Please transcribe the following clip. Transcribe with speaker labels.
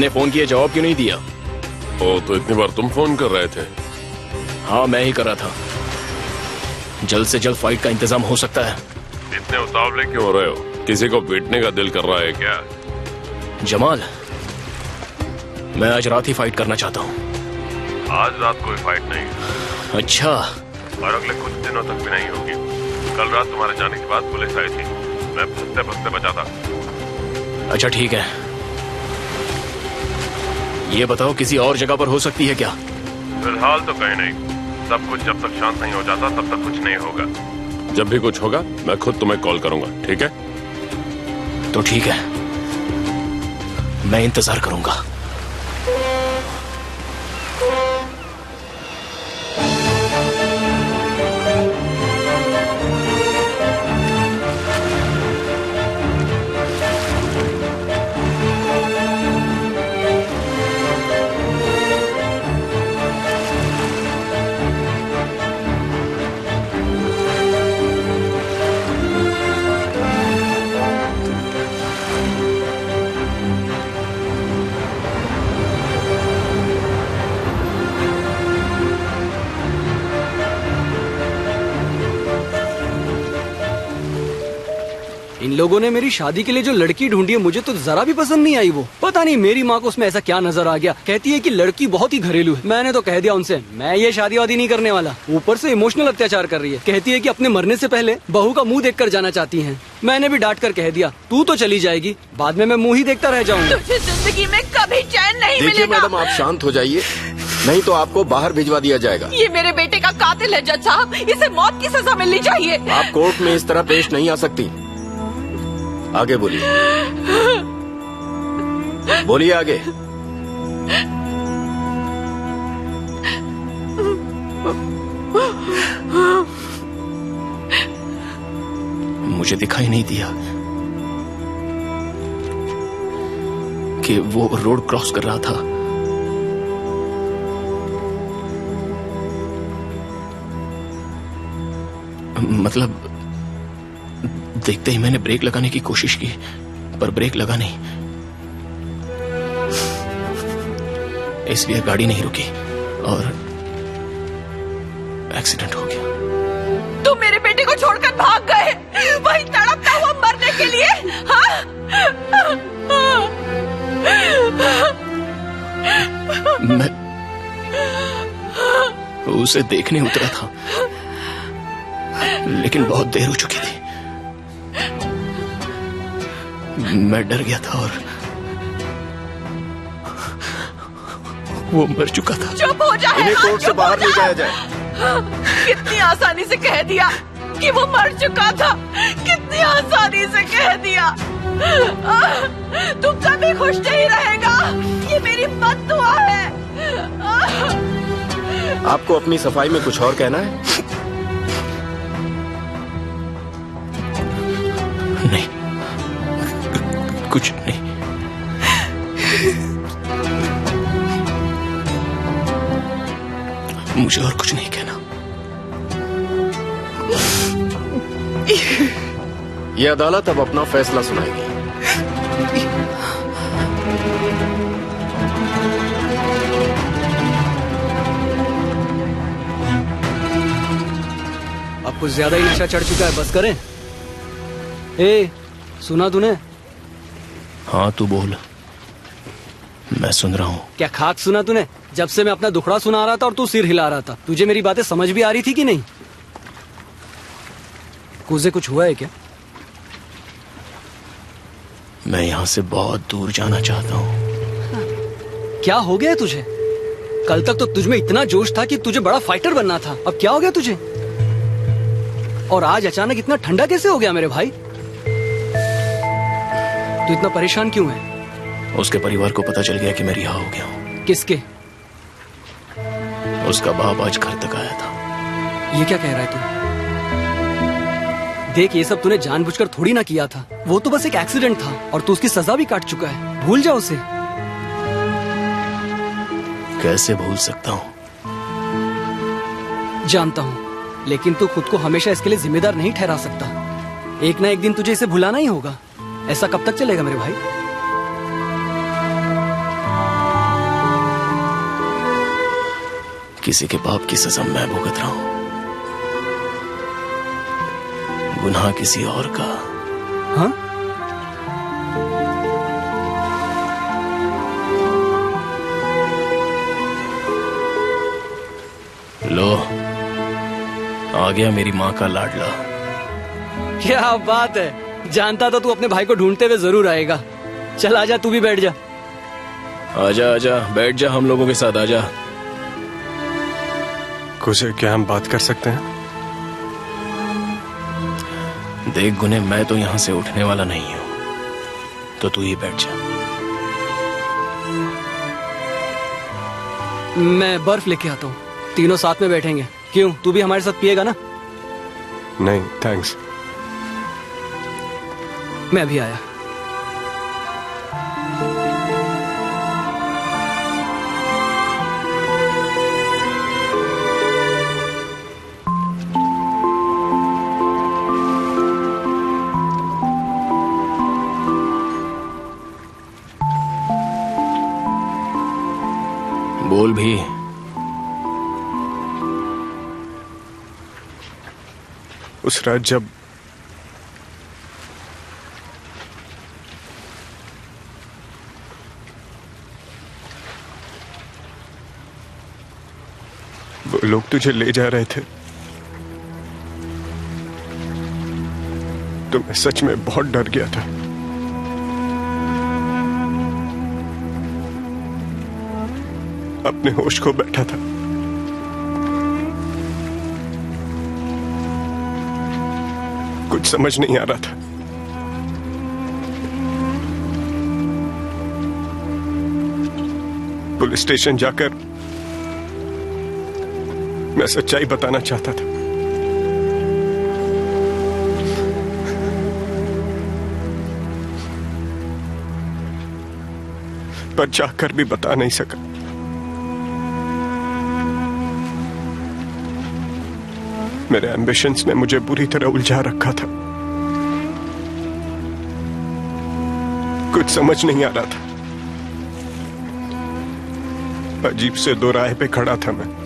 Speaker 1: इतने फोन किए, जवाब क्यों नहीं दिया?
Speaker 2: ओ, तो इतनी बार तुम फोन कर रहे थे?
Speaker 1: हाँ, मैं ही कर रहा था। जल्द से जल्द फाइट का इंतजाम हो सकता है।
Speaker 2: इतने उतावले क्यों हो रहे हो? किसी को पीटने का दिल कर रहा है क्या?
Speaker 1: जमाल, मैं आज रात ही फाइट करना चाहता हूँ।
Speaker 2: आज रात कोई फाइट नहीं।
Speaker 1: अच्छा।
Speaker 2: और अगले कुछ दिनों तक भी नहीं होगी। कल रात तुम्हारे जाने के बाद पुलिस आई थी, मैं फंसते फंसते बचा था।
Speaker 1: अच्छा ठीक है, ये बताओ किसी और जगह पर हो सकती है क्या?
Speaker 2: फिलहाल तो कहीं नहीं। सब कुछ जब तक शांत नहीं हो जाता तब तक कुछ नहीं होगा। जब भी कुछ होगा मैं खुद तुम्हें कॉल करूंगा, ठीक है?
Speaker 1: तो ठीक है, मैं इंतजार करूंगा।
Speaker 3: इन लोगों ने मेरी शादी के लिए जो लड़की ढूंढी है, मुझे तो जरा भी पसंद नहीं आई वो। पता नहीं मेरी माँ को उसमें ऐसा क्या नजर आ गया। कहती है कि लड़की बहुत ही घरेलू है। मैंने तो कह दिया उनसे, मैं ये शादी वादी नहीं करने वाला। ऊपर से इमोशनल अत्याचार कर रही है। कहती है कि अपने मरने से पहले बहू का मुंह देखकर जाना चाहती है। मैंने भी डांट कर कह दिया, तू तो चली जाएगी, बाद में मैं मुंह ही देखता रह जाऊंगा।
Speaker 4: तुझे जिंदगी में कभी चैन नहीं मिलेगा।
Speaker 5: देखिए मैडम, आप शांत हो जाइए, नहीं तो आपको बाहर भिजवा दिया जाएगा।
Speaker 4: ये मेरे बेटे का कातिल है जज साहब, इसे मौत की सजा मिलनी चाहिए।
Speaker 5: आप कोर्ट में इस तरह पेश नहीं आ सकती। आगे बोलिए, बोलिए आगे।
Speaker 1: मुझे दिखाई नहीं दिया कि वो रोड क्रॉस कर रहा था। मतलब देखते ही मैंने ब्रेक लगाने की कोशिश की, पर ब्रेक लगा नहीं, इसलिए गाड़ी नहीं रुकी और एक्सीडेंट हो गया।
Speaker 4: तुम मेरे बेटे को छोड़कर भाग गए, वही तड़पता हुआ मरने के लिए। हाँ?
Speaker 1: मैं उसे देखने उतरा था, लेकिन बहुत देर हो चुकी थी। मैं डर गया था और वो मर चुका था।
Speaker 4: चुप हो जाए।
Speaker 5: इन्हें कोर्ट से बाहर ले जाया जाए।
Speaker 4: कितनी आसानी से कह दिया कि वो मर चुका था, कितनी आसानी से कह दिया। तू कभी खुश नहीं रहेगा, ये मेरी बद्दुआ है।
Speaker 5: आपको अपनी सफाई में कुछ और कहना है?
Speaker 1: नहीं, कुछ नहीं। मुझे और कुछ नहीं कहना।
Speaker 5: ये अदालत अब अपना फैसला सुनाएगी।
Speaker 3: अब कुछ ज्यादा ही नशा चढ़ चुका है, बस करें। ए, सुना तूने?
Speaker 1: हाँ तू बोल, मैं सुन रहा हूँ।
Speaker 3: क्या खाक सुना तूने? जब से मैं अपना दुखड़ा सुना रहा था और तू सिर हिला रहा था, तुझे मेरी बातें समझ भी आ रही थी कि नहीं? कुछ कुछ हुआ है क्या?
Speaker 1: मैं यहाँ से बहुत दूर जाना चाहता हूँ।
Speaker 3: क्या हो गया तुझे? कल तक तो तुझमें इतना जोश था कि तुझे बड़ा फाइटर बनना था, अब क्या हो गया तुझे? और आज अचानक इतना ठंडा कैसे हो गया मेरे भाई? तू इतना परेशान क्यों है?
Speaker 1: उसके परिवार को पता चल गया कि मैं रिहा हो गया हूँ।
Speaker 3: किसके?
Speaker 1: उसका बाप आज घर तक आया था।
Speaker 3: ये क्या कह रहा है तू? देख, ये सब तूने जानबूझकर थोड़ी ना किया था। वो तो बस एक एक्सीडेंट था और तू उसकी सजा भी काट चुका है। भूल जा उसे।
Speaker 1: कैसे भूल सकता हूँ?
Speaker 3: जानता हूँ, लेकिन तू खुद को हमेशा इसके लिए जिम्मेदार नहीं ठहरा सकता। एक ना एक दिन तुझे इसे भुलाना ही होगा। ऐसा कब तक चलेगा मेरे भाई?
Speaker 1: किसी के पाप की सजा मैं भुगत रहा हूं, गुनाह किसी और का।
Speaker 3: हाँ?
Speaker 1: लो, आ गया मेरी माँ का लाडला।
Speaker 3: क्या बात है, जानता था तू अपने भाई को ढूंढते हुए जरूर आएगा। चल आजा, तू भी बैठ जा।
Speaker 1: आजा आजा, बैठ जा, हम लोगों के साथ आजा।
Speaker 6: कुछ क्या हम बात कर सकते हैं?
Speaker 1: देख गुने, मैं तो यहां से उठने वाला नहीं हूं, तो तू ही बैठ जा।
Speaker 3: मैं बर्फ लेके आता हूँ, तीनों साथ में बैठेंगे। क्यों, तू भी हमारे साथ पिएगा ना?
Speaker 6: नहीं थैंक्स।
Speaker 3: मैं भी आया।
Speaker 1: बोल भी।
Speaker 6: उस रात जब वो लोग तुझे ले जा रहे थे, तो मैं सच में बहुत डर गया था। अपने होश खो बैठा था। कुछ समझ नहीं आ रहा था। पुलिस स्टेशन जाकर मैं सच्चाई बताना चाहता था, पर जाकर भी बता नहीं सका। मेरे एम्बिशंस ने मुझे बुरी तरह उलझा रखा था। कुछ समझ नहीं आ रहा था। अजीब से दो राह पे खड़ा था मैं।